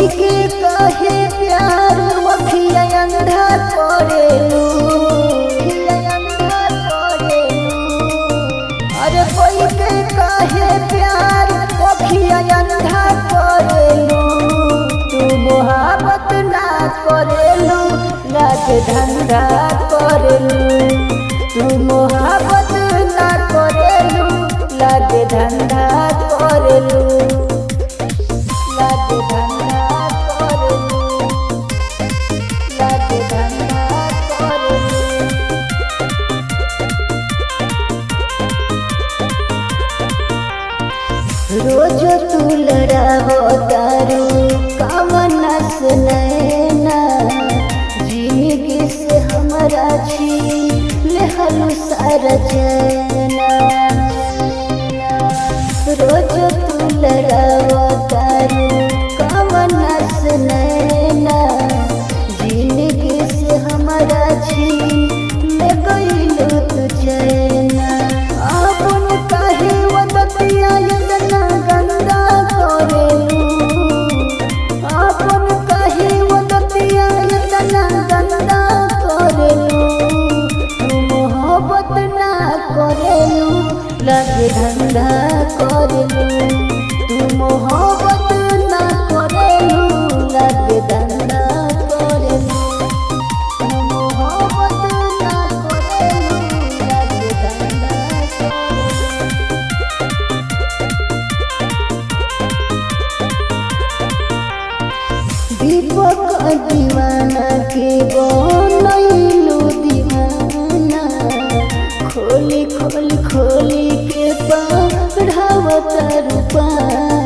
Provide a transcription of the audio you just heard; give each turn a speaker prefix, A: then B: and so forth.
A: कोई के कहे प्यार अखिया अंधा करेलू, अरे कोई के कहे प्यार अखिया अंधा करेलू। तू मोहब्बत ना करेलू लागे धंधा करेलू, तू मोहब्बत ना करेलू लागे धंधा करेलू, लागे धंधा करेलू, लागे धंधा करेलू। रोज तू लड़ावो दारू कामना से नैना, जिंदगी से हमारा छीन लेहलू सारा चैना। रोज तू लड़ावो दारू कामना से नैना, जिंदगी से हमारा छीन ले गइलू तू चैना। आपन काहे वदतिया यदना गंदा करेलू, आपन काहे वदतिया यदना गंदा करेलू। तू मोहब्बत ना करेलू लागे धंधा करेलू, तू मोहब्बत ना करेलू लागे धंधा करेलू, तू मोहब्बत ना करेलू लागे धंधा करेलू। दीपक दीवाना के बनैलू दीवाना, खोली खोली खोली के पढ़ावत रूपाना।